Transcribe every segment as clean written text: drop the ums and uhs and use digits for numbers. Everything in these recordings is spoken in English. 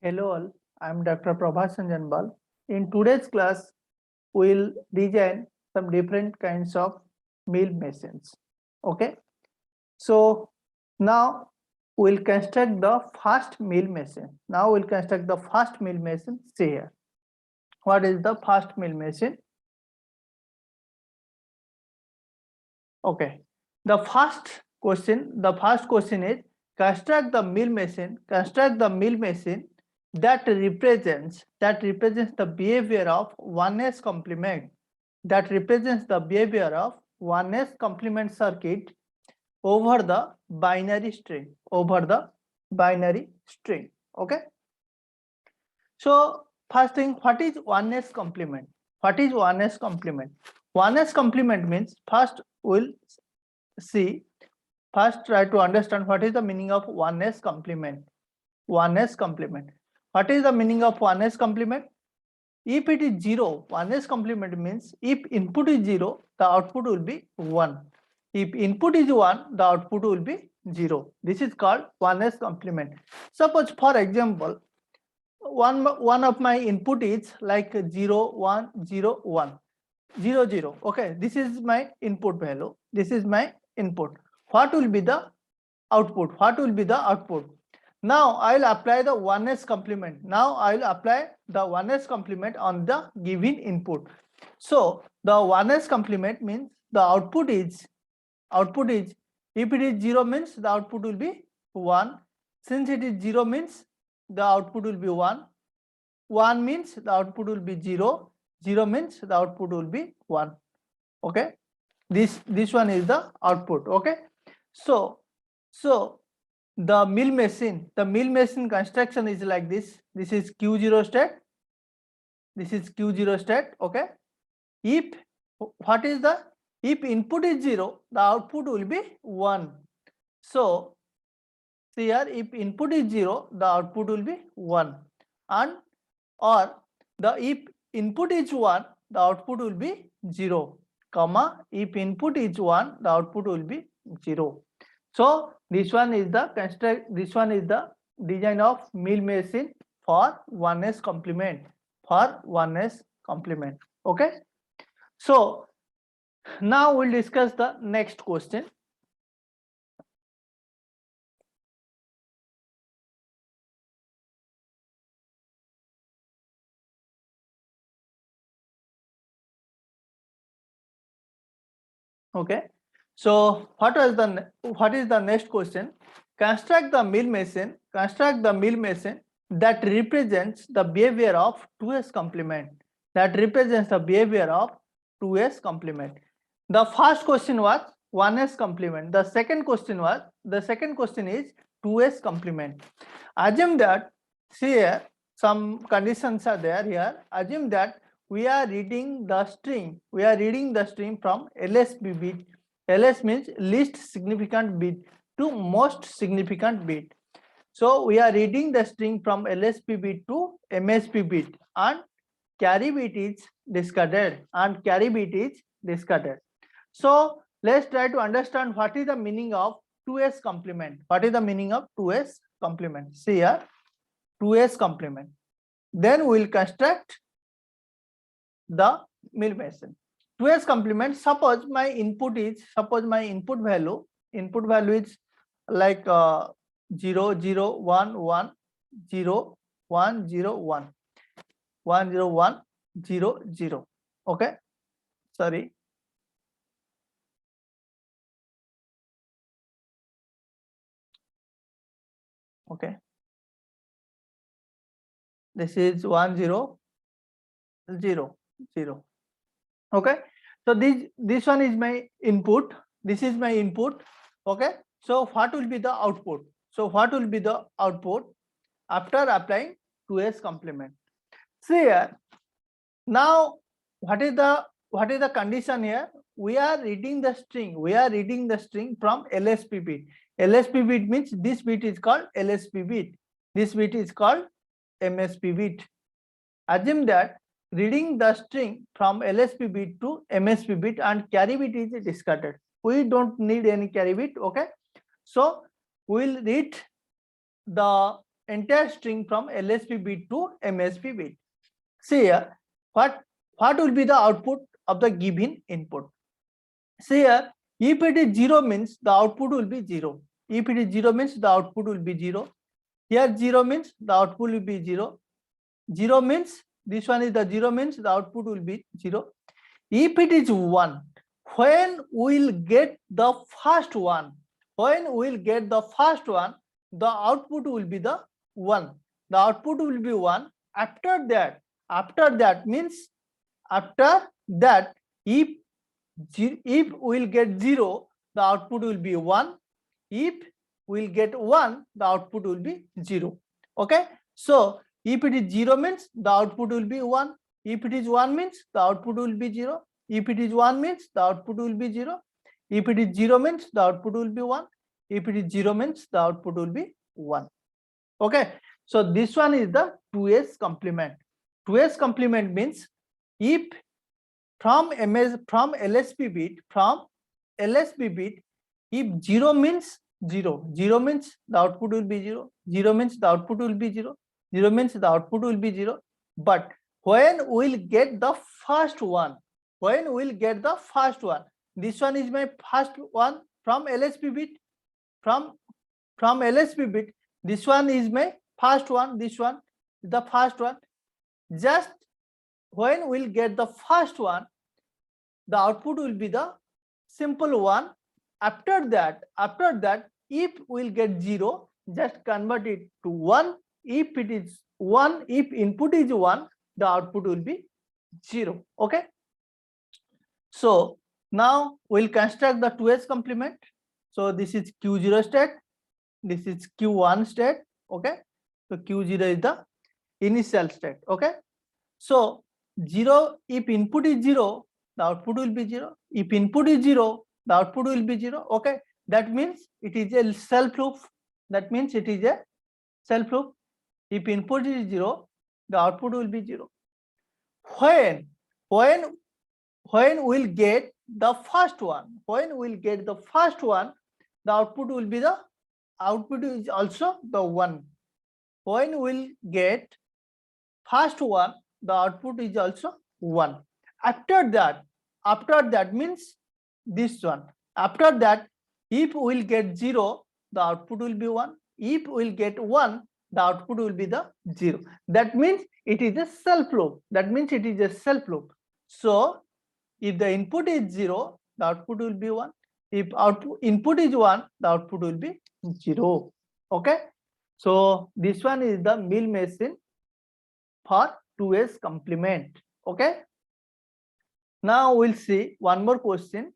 Hello all, I am Dr. Prabhas Janbal. In today's class, we will design some different kinds of mill machines. Okay, so now we'll construct the first mill machine. Now we'll construct the first mill machine. See here. What is the first mill machine? Okay, the first question is construct the mill machine. Construct the mill machine that represents the behavior of 1s complement, that represents the behavior of 1s complement circuit over the binary string, okay. So first thing, what is 1s complement? 1s complement means, first try to understand what is the meaning of 1s complement. What is the meaning of 1s complement? If it is 0, 1s complement means if input is 0, the output will be 1. If input is 1, the output will be 0. This is called 1s complement. Suppose, for example, one of my input is like 0 1 0 1 0 0. Okay, this is my input value. This is my input. What will be the output? Now I will apply the 1s complement. On the given input. So the 1s complement means the output is if it is 0 means the output will be 1. Since it is 0 means the output will be 1. 1 means the output will be 0. 0 means the output will be 1. Okay, this one is the output. Okay, so the mill machine construction is like this. This is Q0 state. Okay, if input is 0, the output will be 1. So here, if input is 0, the output will be 1, and if input is 1, the output will be 0, comma, if input is 1, the output will be 0. So this one is the design of mill machine for 1s complement. Okay, so now we'll discuss the next question. Okay, so what is the next question? Construct the mill machine that represents the behavior of 2s complement. The first question was 1s complement. The second question is 2s complement. Assume that, see here, some conditions are there here. Assume that we are reading the string from LSB bit. LS means least significant bit to most significant bit. So we are reading the string from LSB bit to MSB bit, and carry bit is discarded, So let's try to understand what is the meaning of 2s complement. See here, 2s complement. Then we will construct the mill machine. 2s complement. Suppose my input value is like 0 0 1 1 0 1 0 1 1 0 1 0 0. Okay, sorry. Okay, this is 1 0 0 0. Okay, so this one is my input. Okay, so what will be the output? After applying 2s complement? See here, now what is the condition here? We are reading the string from LSB bit. LSB bit means this bit is called LSB bit, this bit is called MSB bit. Assume that reading the string from LSB bit to MSB bit and carry bit is discarded. We don't need any carry bit. Okay, so we'll read the entire string from LSB bit to MSB bit. See here, what will be the output of the given input? See here, if it is 0 means the output will be 0. If it is 0 means the output will be 0. Here 0 means the output will be 0. 0 means this one is the 0 means the output will be 0. If it is 1, when we'll get the first one, the output will be the 1. The output will be 1. After that means if we'll get 0, the output will be 1. If we'll get 1, the output will be 0. Okay, so if it is 0 means the output will be 1. If it is 1 means the output will be 0. If it is 1 means the output will be 0. If it is 0 means the output will be 1. If it is 0 means the output will be 1. Okay, so this one is the 2s complement. 2s complement means if from LSB bit, if 0 means 0, 0 means the output will be 0, 0 means the output will be 0, 0 means the output will be 0. But when we'll get the first one, this one is my first one from LSB bit, from LSB bit, this one is my first one, this one is the first one. Just when we'll get the first one, the output will be the simple one. After that, if we'll get 0, just convert it to 1. If it is 1, if input is 1, the output will be 0. Okay, so now we'll construct the 2s complement. So this is Q0 state, this is Q1 state. Okay, so Q0 is the initial state. Okay, so 0, if input is 0, the output will be 0. If input is 0, the output will be 0. Okay, that means it is a self loop. If input is 0, the output will be 0. When we'll get the first one, the output will be the output is also the 1. When we'll get first one, the output is also 1. After that means this one. After that, if we'll get 0, the output will be 1. If we'll get 1, the output will be the 0. That means it is a self loop. So if the input is 0, the output will be 1. If input is 1, the output will be 0. Okay, so this one is the mill machine for 2s complement. Okay, now we'll see one more question.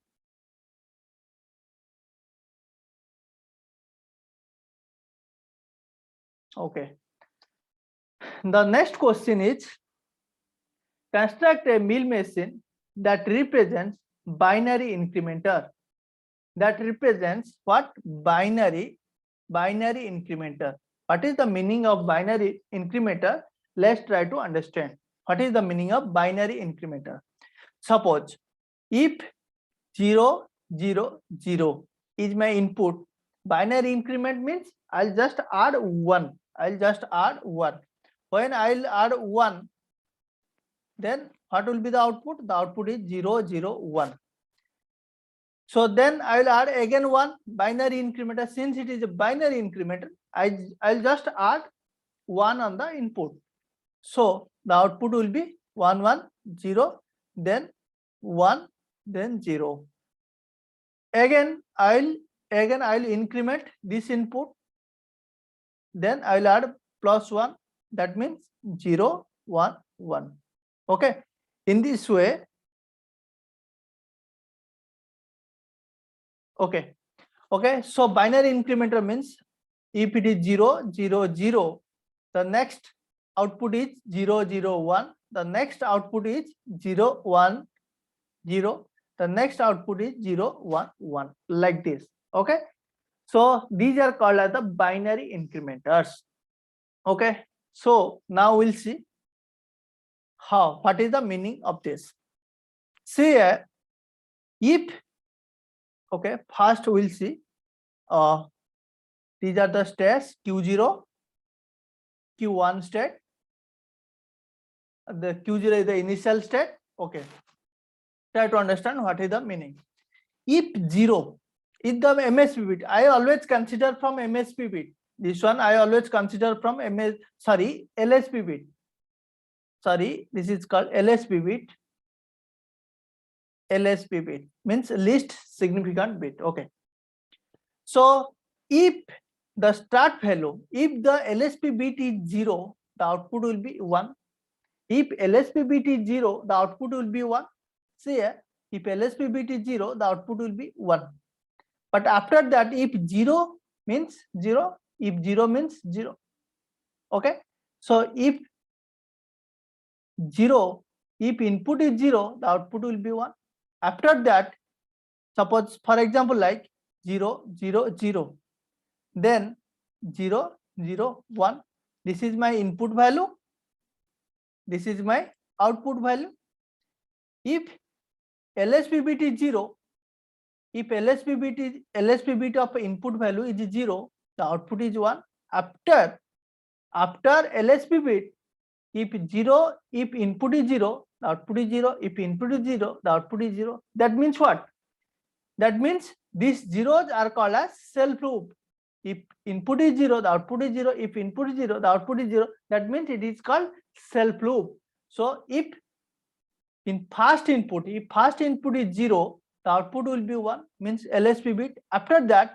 Okay, the next question is construct a mill machine that represents binary incrementer. That represents what? Binary incrementer. What is the meaning of binary incrementer? Let's try to understand. What is the meaning of binary incrementer? Suppose if 0, 0, 0 is my input, binary increment means I'll just add 1. When I'll add 1, then what will be the output? The output is 0, 0, 1. So then I'll add again 1, binary incrementer. Since it is a binary incrementer, I'll just add 1 on the input. So the output will be 1, 1, 0, then 1, then 0. Again I'll increment this input. Then I'll add plus 1. That means 0, 1, 1. Okay, in this way. Okay, so binary incrementer means if it is 0, 0, 0, the next output is 0, 0, 1. The next output is 0, 1, 0. The next output is 0, 1, 1, like this. Okay, so these are called as the binary incrementers. Okay, so now we'll see what is the meaning of this. See here, if okay, first we'll see these are the states Q0, Q1 state. The Q0 is the initial state. Okay. Try to understand what is the meaning. If 0 is the MSB bit, I always consider from MSB bit. This one I always consider from LSB bit. Sorry, this is called LSB bit. LSB bit means least significant bit. Okay. So if the start value, if the LSB bit is 0, the output will be 1. If LSB bit is 0, the output will be 1. See here, if LSB bit is 0, the output will be 1. But after that, if 0 means 0, if 0 means 0. Okay. So if 0, if input is 0, the output will be 1. After that, suppose for example like 0, 0, 0, then 0, 0, 1. This is my input value. This is my output value. If LSB bit is 0, if LSB bit of input value is 0, the output is 1. After LSB bit, if input is 0, the output is 0. If input is 0, the output is 0. That means what? That means these zeros are called as self loop. If input is 0, the output is 0. If input is 0, the output is 0. That means it is called self loop. So if in first input is 0, the output will be 1, means LSB bit. After that,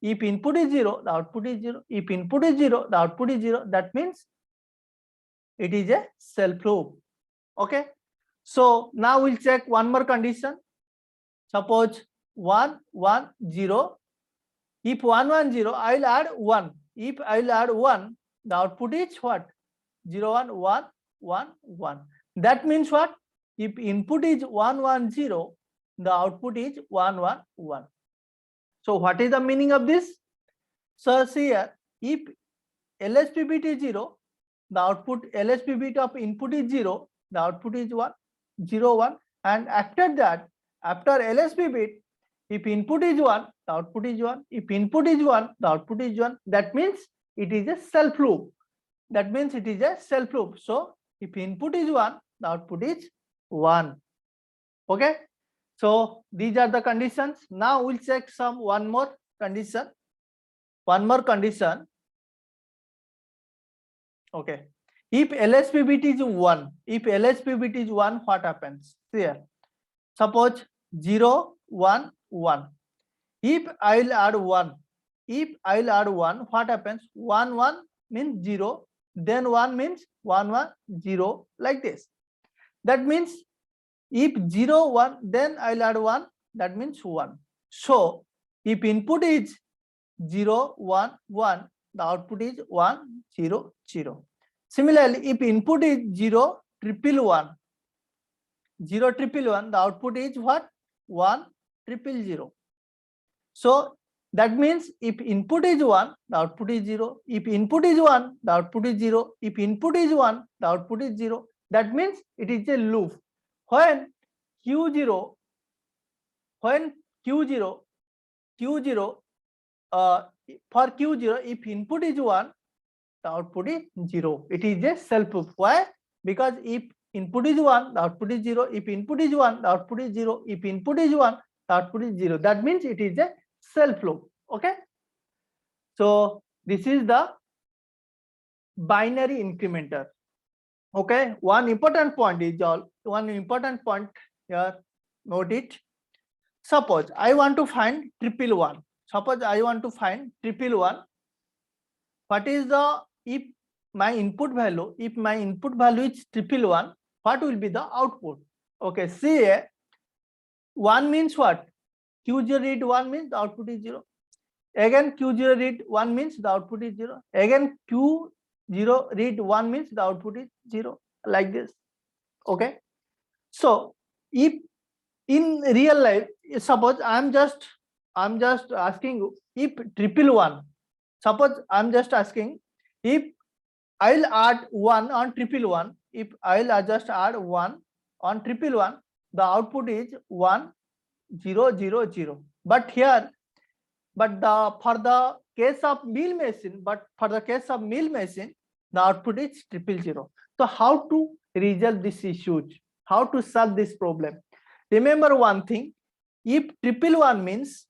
if input is 0, the output is 0. If input is 0, the output is 0. That means it is a self loop. Okay. So now we'll check one more condition. Suppose 1, 1, 0. If 1, 1, 0, I will add 1. If I will add 1, the output is what? 0, 1, 1, 1, 1. That means what? If input is 1, 1, 0, the output is 1, 1, 1. So what is the meaning of this? So see here, if LSB bit is 0, the output LSB bit of input is 0, the output is 1, 0, 1. And after that, after LSB bit, if input is 1, the output is 1. If input is 1, the output is 1. That means it is a self loop. That means it is a self loop. So if input is 1, the output is 1. Okay. So these are the conditions. Now we'll check one more condition. One more condition. Okay. If LSB bit is 1, what happens? Here. Suppose 0, 1, 1. If I'll add 1, what happens? 1, 1 means 0, then 1 means 1, 1, 0, like this. That means if 0, 1, then I'll add 1, that means 1. So if input is 0, 1, 1, the output is 1, 0, 0. Similarly, if input is 0, 1, 0, 1, the output is what? 1, 0. So that means if input is 1, the output is 0. If input is 1, the output is 0. If input is 1, the output is 0. That means it is a loop. When Q0, for Q0, if input is 1, the output is 0. It is a self loop. Why? Because if input is 1, the output is 0. If input is 1, the output is 0. If input is 1, the output is 0. That means it is a self loop. Okay. So this is the binary incrementer. Okay. One important point here. Note it. Suppose I want to find 111. What is the, if my input value is 111, what will be the output? Okay, see here, 1 means what? Q0 read 1 means the output is 0. Again Q0 read 1 means the output is 0. Again Q0 read 1 means the output is 0, like this. Okay. So if in real life, suppose I'm just asking if 111, suppose I'm just asking if I'll add 1 on 111, if I'll just add 1 on 111, the output is 1, 0, 0, 0. But here, for the case of mill machine, the output is 000. So how to resolve this issue? How to solve this problem? Remember one thing, if 111 means,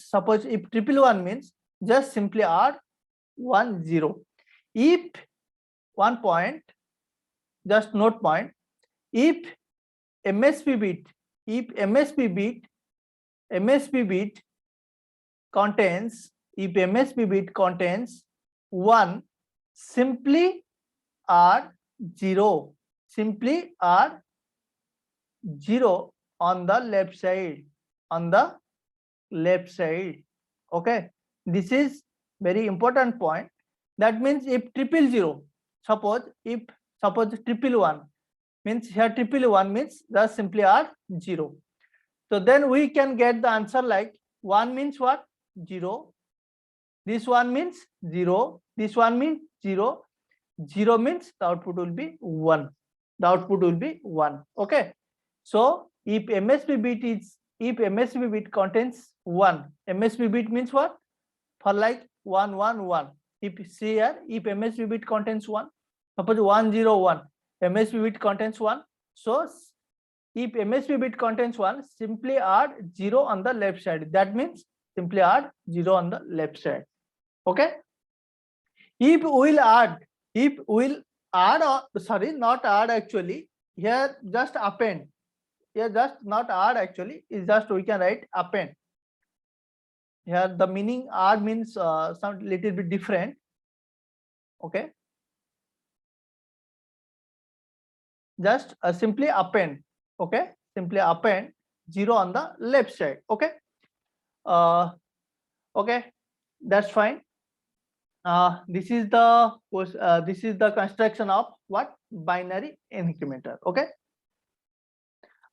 suppose if 111 means, just simply add 10. If 1 point, just note point, if MSB bit contains, if MSB bit contains 1, simply add 0, simply add 0 on the left side, on the left side. Okay, this is very important point. That means if 000, suppose 111 means, here 111 means just simply add 0. So then we can get the answer like 1 means what? 0. This one means 0. This one means 0. 0 means the output will be 1. The output will be 1. Okay. So if MSB bit contains 1, MSB bit means what? For like 111. If you see here, if MSB bit contains 1, suppose 101, MSB bit contains 1. So if MSB bit contains 1, simply add 0 on the left side. That means simply add 0 on the left side. Okay. If we'll add, or sorry, not add actually, here just append. Here just not add actually, is just we can write append. Here the meaning add means some little bit different. Okay. Just simply append. Okay, simply append 0 on the left side. Okay. Okay, that's fine. This is the construction of what? Binary incrementer. Okay.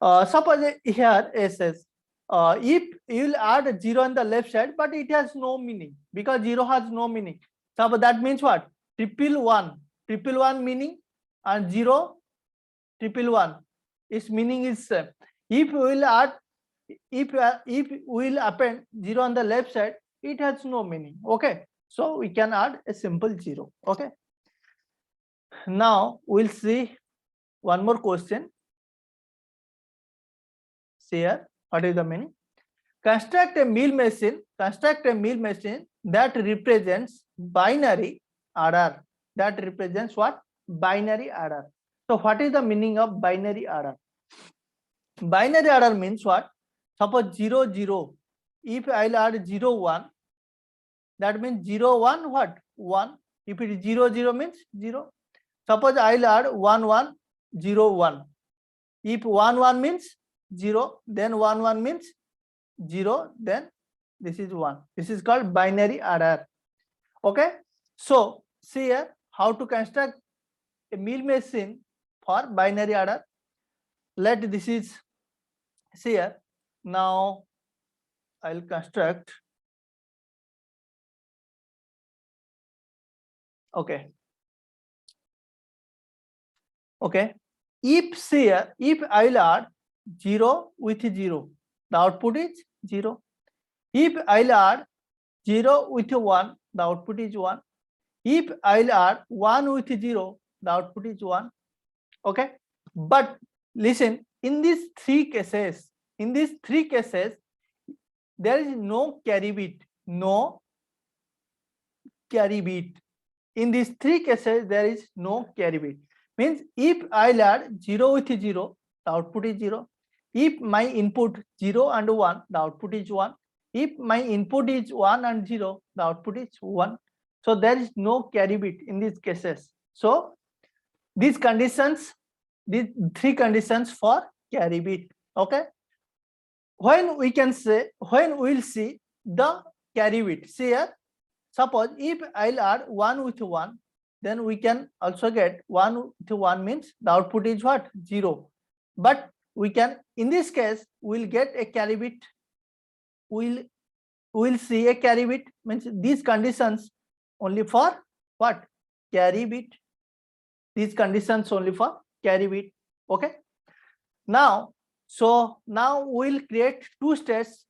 Suppose here it says if you will add 0 on the left side, but it has no meaning, because 0 has no meaning. So that means what? 111 meaning, and 0 111, its meaning is same. If we will add, if we will append 0 on the left side, it has no meaning. Okay, so we can add a simple 0. Okay. Now we'll see one more question. See here, what is the meaning? Construct a mill machine that represents binary adder. That represents what? Binary adder. So what is the meaning of binary adder? Binary adder means what? Suppose 0 0. If I'll add 0 1, that means 0 1 what? 1. If it is 0 0 means 0. Suppose I'll add 1 1 0 1. If 1 1 means 0, then 1 1 means 0, then this is 1. This is called binary adder. Okay. So see here how to construct a mill machine for binary adder. Let this is, see here, now I'll construct. Okay. Okay. If see here, if I'll add 0 with 0, the output is 0. If I'll add 0 with 1, the output is 1. If I'll add 1 with 0, the output is 1. Okay. But listen, in these three cases, there is no carry bit. No carry bit. In these three cases, there is no carry bit. Means if I'll add 0 with 0, the output is 0. If my input 0 and 1, the output is 1. If my input is 1 and 0, the output is 1. So there is no carry bit in these cases. So these conditions, these three conditions for carry bit. Okay. When we can say, when we will see the carry bit, see here, suppose if I'll add 1 with 1, then we can also get 1 with 1 means the output is what? 0. But we can, in this case, we'll get a carry bit. We'll see a carry bit, means these conditions only for what? Carry bit. These conditions only for carry bit. Okay. Now, so now we'll create two states.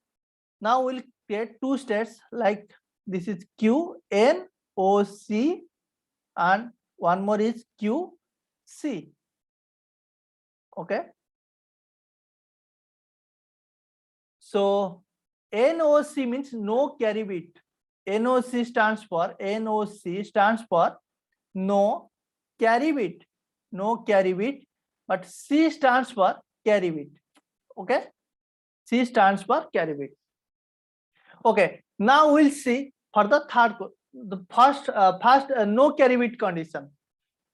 Now we'll create two states, like this is Q N O C and one more is QC. Okay. So NOC means no carry bit. NOC stands for no carry bit. No carry bit, but C stands for carry bit. Okay. C stands for carry bit. Okay. Now we'll see for the first no carry bit condition.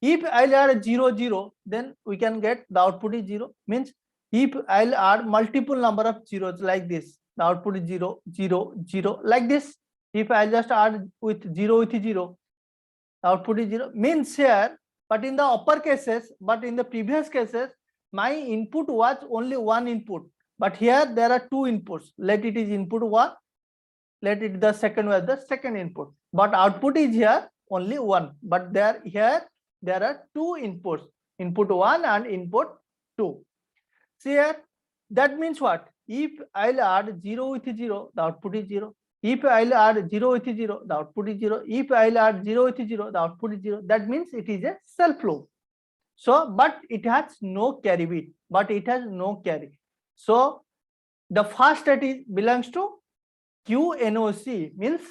If I'll add 0 0, then we can get the output is 0. Means if I'll add multiple number of zeros like this, the output is 0 0 0 like this. If I just add with 0 with 0, the output is 0. Means here, but in the upper cases, but in the previous cases, my input was only one input. But here there are two inputs. Let it is input 1. Let it the second was the second input. But output is here only 1. But here there are two inputs, input 1 and input 2. See here, that means what? If I'll add 0 with 0, the output is 0. If I'll add 0 with 0, the output is 0. If I'll add 0 with 0, the output is 0. That means it is a self loop. So, but it has no carry bit. But it has no carry. So, the first state belongs to QNOC, means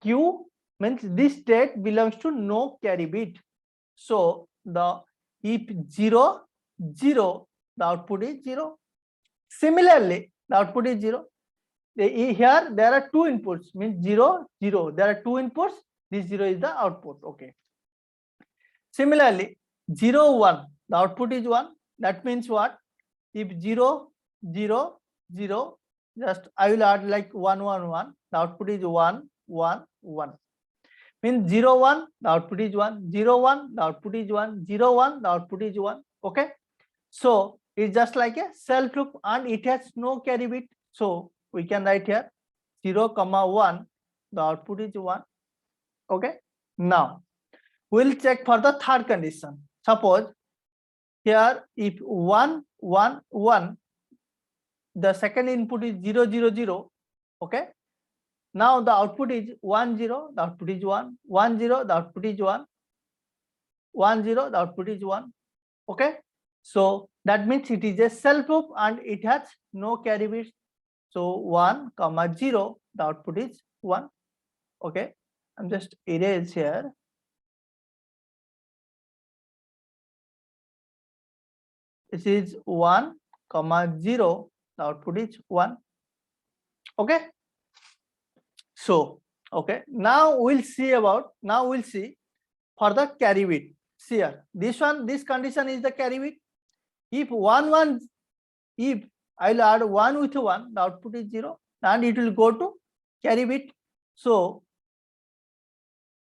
Q means this state belongs to no carry bit. So if 0 0, the output is 0. Similarly, the output is 0. Here there are two inputs, means 0 0. There are two inputs. This 0 is the output. Okay. Similarly, 0 1, the output is 1. That means what? If 0 0 0, just I will add like 1 1 1. The output is 1 1 1. Means 0 1, the output is 1. 0 1, the output is 1. 0 1, the output is 1. Okay. So it's just like a self loop and it has no carry bit. So we can write here 0 comma 1, the output is 1. Okay. Now we'll check for the third condition. Suppose here if 1 1 1, the second input is 0 0 0. Okay. Now the output is 1 0, the output is 1. 1 0, the output is 1. 1 0, the output is 1. Okay. So that means it is a self loop and it has no carry bits. So 1 comma 0, the output is 1. Okay. I'm just erase here. This is 1 comma 0, the output is 1. Okay. So okay, now we'll see for the carry bit. See here, this condition is the carry bit. If 1 1, if I'll add 1 with 1, the output is 0 and it will go to carry bit. So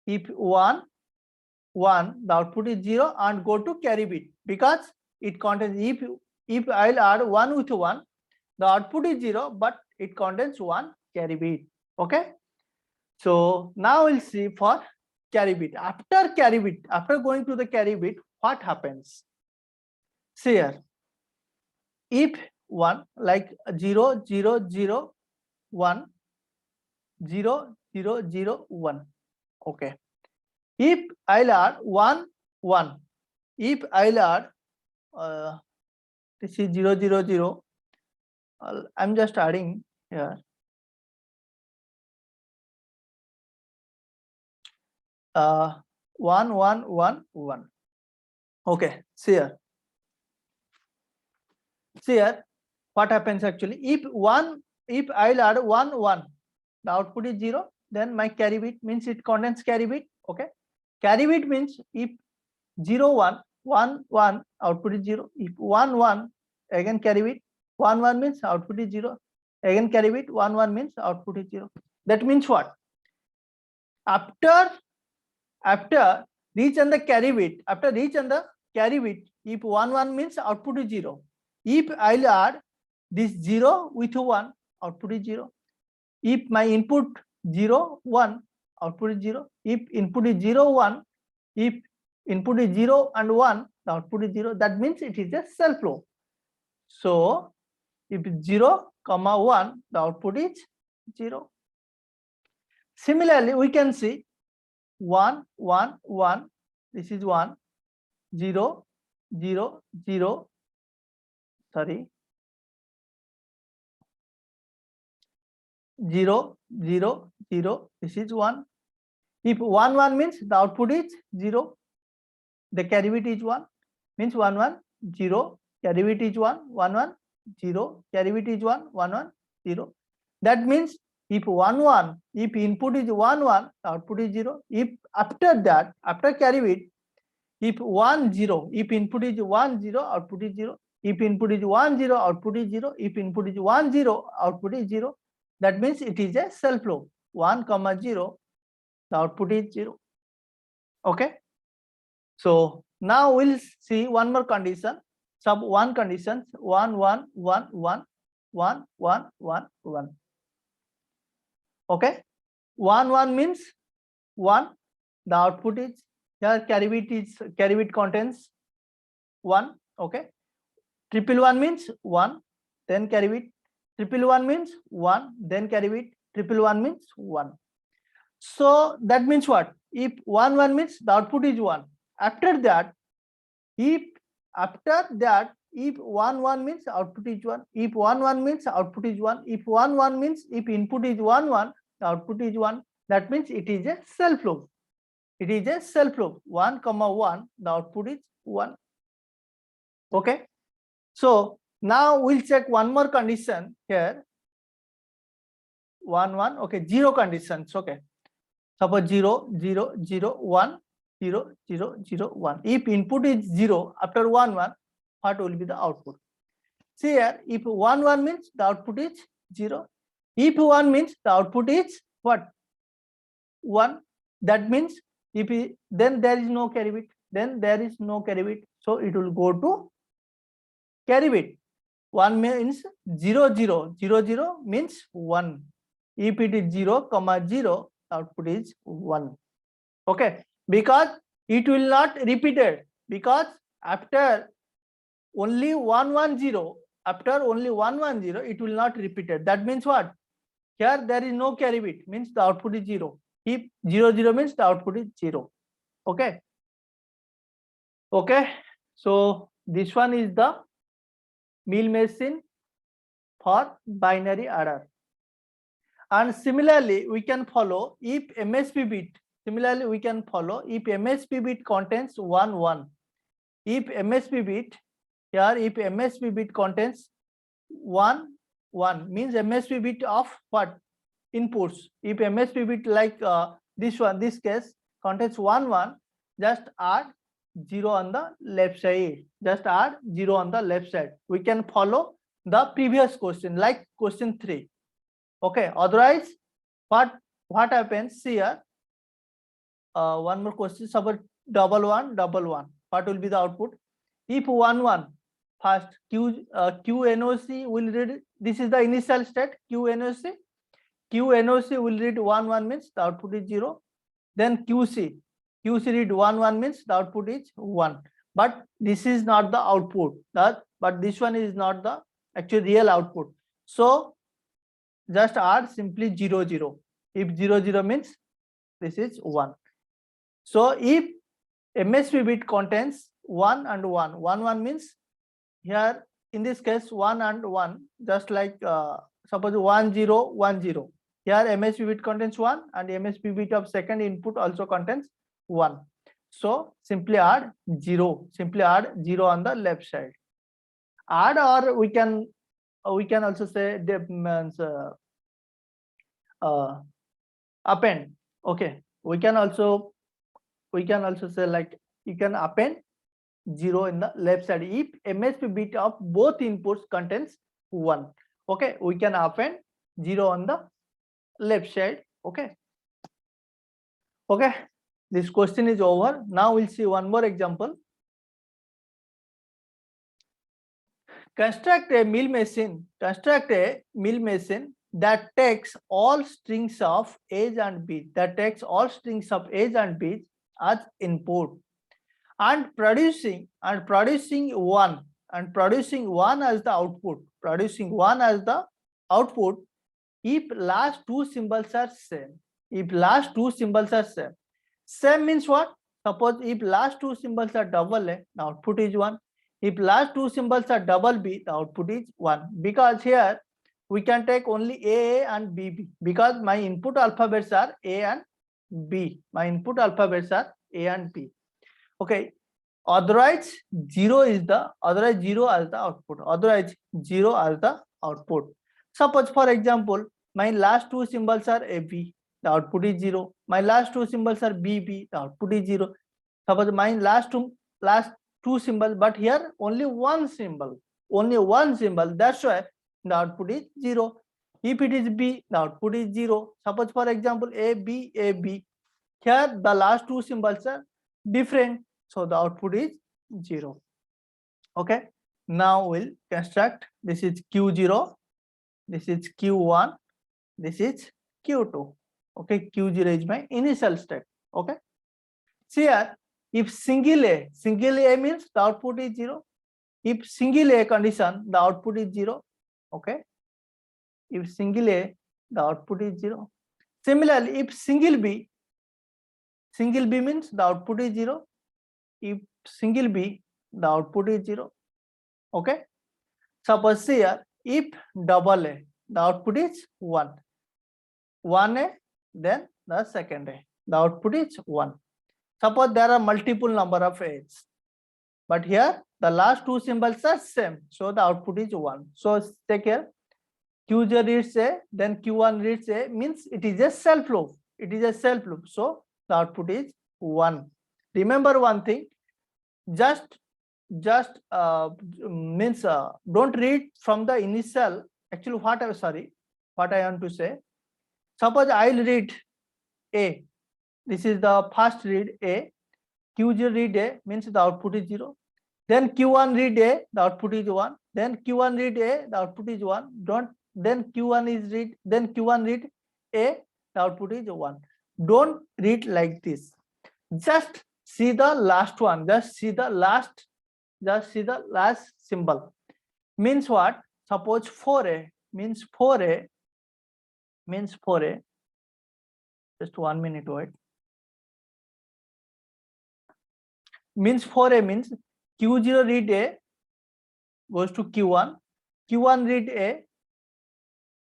if 1 1, the output is 0 and go to carry bit, because it contains, if I'll add 1 with 1, the output is 0, but it contains 1 carry bit. Okay. So now we'll see for carry bit. After carry bit, after going to the carry bit, what happens? See here, if 1 like 0 0 0 1 0 0 0 1. Okay. If I'll add 1 1, if I'll add this is 0 0 0, I'm just adding here 1 1 1 1. Okay. See here, what happens actually? If I'll add 1 1, the output is 0, then my carry bit means it contains carry bit. Okay. Carry bit means if 0 1 1 1, output is 0. If 1 1, again carry bit. 1 1 means output is 0. Again carry bit. 1 1 means output is 0. That means what? After reach on the carry bit, if 1 1 means output is 0. If I'll add this 0 with 1, output is 0. If my input 0 1, output is 0. If input is 0 1, if input is 0 and 1, the output is 0. That means it is a self loop. So if 0 comma 1, the output is 0. Similarly, we can see 1 1 1, this is 1, 0, 0, 0, sorry, 0, 0, 0, this is 1. If 1, 1 means the output is 0, the carry bit is 1, means 1, 1, 0, carry bit is 1, 1, 1, 0, carry bit is 1, 1, 1, 0. That means if 1, 1, if input is 1, 1, output is 0. If after that, after carry bit, if 1, 0, if input is 1, 0, output is 0. If input is 1, 0, output is 0. If input is 1, 0, output is 0. That means it is a self loop. 1, 0, the output is 0. Okay. So now we'll see one more condition. Sub 1 conditions 1, 1, 1, 1, 1, 1, 1, 1. Okay. 1, 1 means 1. The output is here, carry bit contains 1. Okay. 111 means 1, then carry bit. 111 means 1, then carry bit. 111 means 1. So that means what? If 1, 1 means the output is 1. After that, if 1, 1 means output is 1. If 1, 1 means output is 1. If 1, 1 means if input is 1, 1, the output is 1. That means it is a self loop. It is a self loop. 1, 1, the output is 1. Okay. So now we'll check one more condition here. 1, 1. Okay. 0 conditions. Okay. Suppose 0, 0, 0, 1, 0, 0, 0, 1. If input is 0 after 1, 1, what will be the output? See here, if 1, 1 means the output is 0. If 1 means the output is what? 1. That means then there is no carry bit. Then there is no carry bit. So it will go to carry bit. 1 means 0, 0, 0, 0 means 1. If it is 0, 0, output is 1. Okay, because it will not repeated, because after only 110, after only 110, it will not repeated. That means what? Here there is no carry bit, means the output is 0. If 0, 0 means the output is 0. Okay. Okay. So this one is the mill machine for binary adder. And similarly, we can follow if MSB bit. Similarly, we can follow if MSB bit contains 1, 1. If MSB bit, here if MSB bit contains 1, 1 means MSB bit of what? Inputs. If MSB bit like this one, this case contains 1, 1, just add 0 on the left side. Just add 0 on the left side. We can follow the previous question, like question 3. Okay. Otherwise, what happens here? One more question. Suppose 1, 1, 1, 1. What will be the output? If 1, 1, first QNOC will read. This is the initial state. QNOC will read 1, 1 means the output is 0. Then QC read 1, 1 means the output is 1. But this is not the output. But this one is not the actual real output. So just add simply 0, 0. If 0, 0 means this is 1. So if MSB bit contains 1 and 1, 1, 1 means here in this case 1 and 1, just like suppose 1, 0, 1, 0. Here MSB bit contains 1 and MSB bit of second input also contains 1. So simply add 0. Simply add 0 on the left side. Add, or we can also say means append. Okay, we can also say like you can append 0 in the left side if MSB bit of both inputs contains 1. Okay, we can append 0 on the left side. Okay. Okay, this question is over. Now we'll see one more example. Construct a mill machine that takes all strings of A's and B's, as input and producing one as the output, if last two symbols are same. Same means what? Suppose if last two symbols are double A, the output is 1. If last two symbols are double B, the output is 1. Because here we can take only A and B because my input alphabets are A and B. My input alphabets are A and B. Okay. Otherwise, 0 as the output. Otherwise, 0 as the output. Suppose, for example, my last two symbols are AB, the output is 0. My last two symbols are BB, the output is 0. Suppose my last two symbols, but here only one symbol. That's why the output is 0. If it is B, the output is 0. Suppose, for example, AB. Here the last two symbols are different, so the output is 0. Okay. Now we'll construct. This is Q0. This is Q1. This is Q2. Okay. Q0 is my initial state. Okay. See here, if single A means the output is 0. If single A condition, the output is 0. Okay. If single A, the output is 0. Similarly, if single B means the output is 0. If single B, the output is 0. Okay. Suppose here, if double A, the output is 1. 1A, then the second A, the output is 1. Suppose there are multiple number of A's, but here the last two symbols are same, so the output is 1. So take care. Q0 reads A, then Q1 reads A, means it is a self loop. So the output is 1. Remember one thing, just means don't read from the initial. Actually, what I want to say. Suppose I'll read A. This is the first read A. Q0 read A means the output is 0. Then Q1 read A, the output is 1. Then Q1 read A, the output is 1. Then Q1 read A, the output is 1. Don't read like this. Just see the last one. Just see the last symbol. Means what? Suppose 4A means 4A. Just 1 minute, wait. Means 4A means Q0 read A goes to Q1. Q1 read A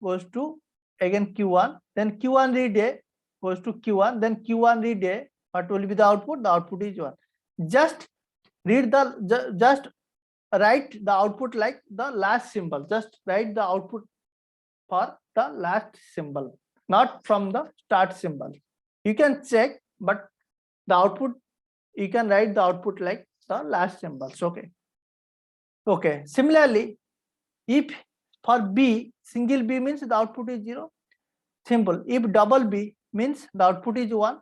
goes to again Q1. Then Q1 read A goes to Q1. Then Q1 read A. What will be the output? The output is 1. Just write the output like the last symbol. Just write the output for the last symbol, not from the start symbol. You can check, but the output, you can write the output like the last symbols. Okay. Similarly, if for B, single B means the output is 0. Simple. If double B means the output is 1.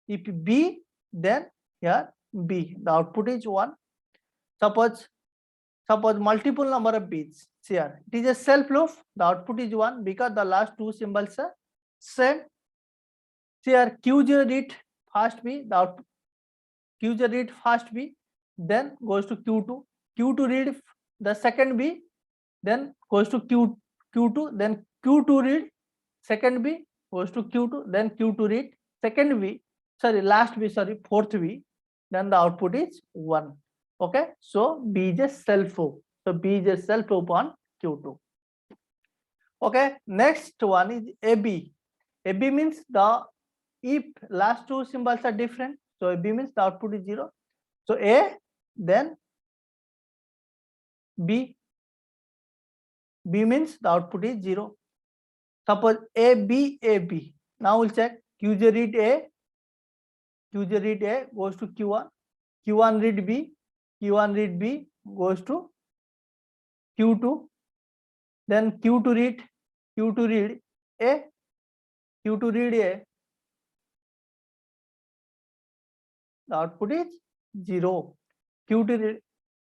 If B, then here B, the output is 1. Suppose multiple number of bits. See here, it is a self loop. The output is 1 because the last two symbols are same. See here, Q0 read first B, the output Q0 read first B, then goes to Q2. Q2 read the second B, then goes to Q2. Then Q2 read second B, goes to Q2. Then Q2 read fourth B. Then the output is 1. Okay, so B is a self loop. on Q2. Okay, next one is AB. AB means if last two symbols are different, so AB means the output is 0. So A, then B. B means the output is 0. Suppose AB. Now we'll check. Q0 read A goes to Q1. Q1 read B. Q1 read B goes to Q2. Then Q2 read A. Q2 read A. The output is 0. Q2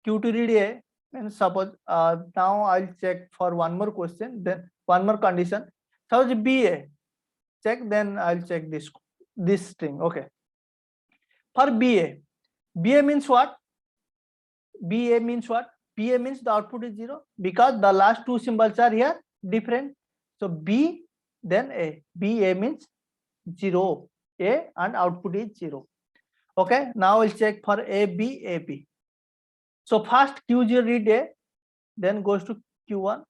read A. And suppose now I'll check for one more question. Then one more condition. Suppose BA. Check. Then I'll check this string. Okay. For BA means what? BA means what? BA means the output is 0 because the last two symbols are here different. So B, then A. BA means 0. A and output is 0. Okay, now we'll check for AB. So first Q0 read A, then goes to Q1.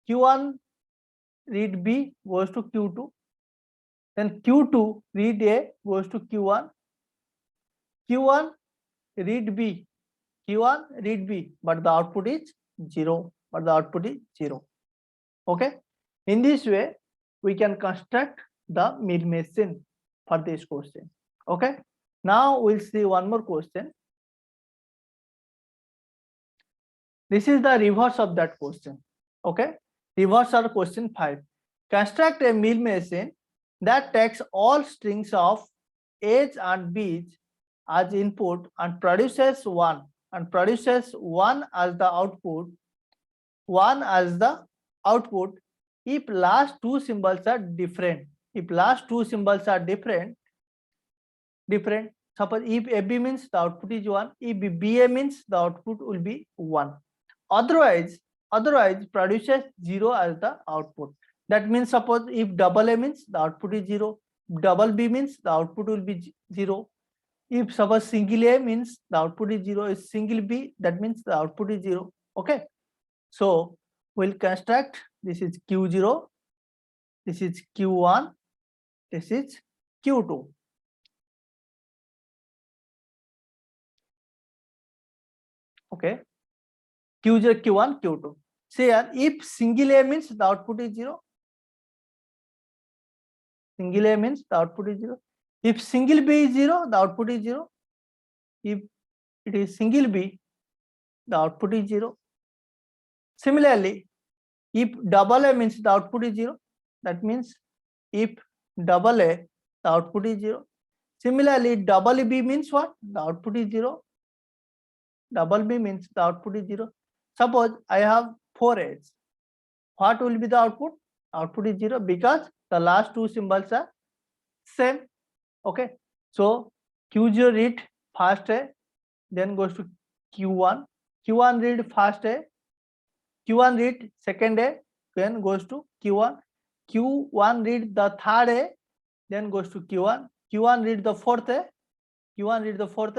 Q1 read B, goes to Q2. Then Q2 read A, goes to Q1. Q1 read B. Q1 read B, but the output is 0. Okay. In this way, we can construct the mill machine for this question. Okay. Now we'll see one more question. This is the reverse of that question. Okay. Reverse of question 5. Construct a mill machine that takes all strings of A's and B's as input and produces one as the output. If last two symbols are different. Suppose if AB means the output is 1, if BA means the output will be 1. Otherwise produces 0 as the output. That means suppose if double A means the output is 0, double B means the output will be 0. If suppose single A means the output is 0, is single B, that means the output is 0. Okay. So we'll construct, this is Q0, this is Q1, this is Q2. Okay. Q0, Q1, Q2. Say here, if single A means the output is 0, single A means the output is 0. If single B is 0, the output is 0. If it is single B, the output is 0. Similarly, if double A means the output is 0, that means if double A, the output is 0. Similarly, double B means what? The output is 0. Double B means the output is 0. Suppose I have 4 A's. What will be the output? Output is 0 because the last two symbols are same. Okay. So Q0 read first A, then goes to Q1. Q1 read first A. Q1 read second A, then goes to Q1. Q1 read the third A, then goes to Q1. Q1 read the fourth A.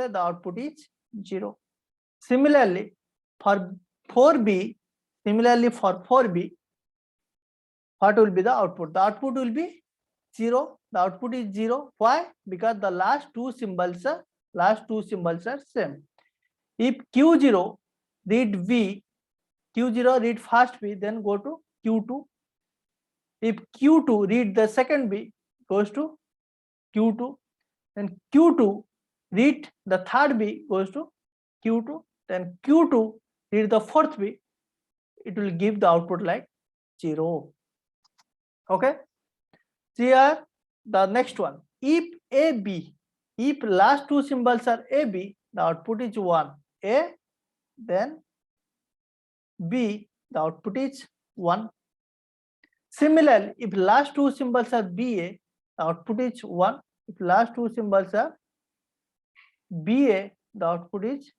The output is 0. Similarly, for 4B, what will be the output? The output will be 0. The output is 0. Why? Because the last two symbols are same. If Q0 read V, Q0 read first B, then go to Q2. If Q2 read the second B, goes to Q2. Then Q2 read the third B, goes to Q2. Then Q2 read the fourth B, it will give the output like 0. Okay. Here the next one. If AB, if last two symbols are AB, the output is 1. A, then B, the output is 1. Similarly, if last two symbols are BA, the output is 1. If last two symbols are BA, the output is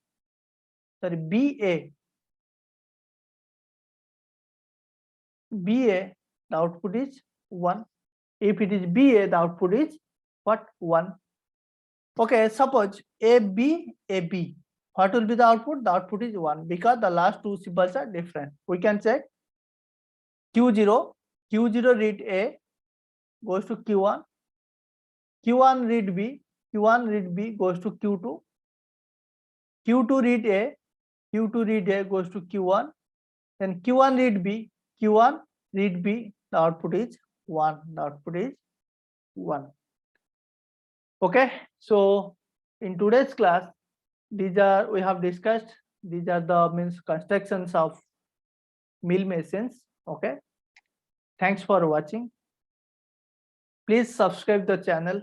BA, the output is 1. If it is BA, the output is what? 1. Okay, suppose AB. What will be the output? The output is 1 because the last two symbols are different. We can check Q0 read A, goes to Q1. Q1 read B, goes to Q2. Q2 read A, goes to Q1. Then Q1 read B, the output is 1. Okay, so in today's class, we have discussed, these are the constructions of mill machines. Okay, thanks for watching. Please subscribe the channel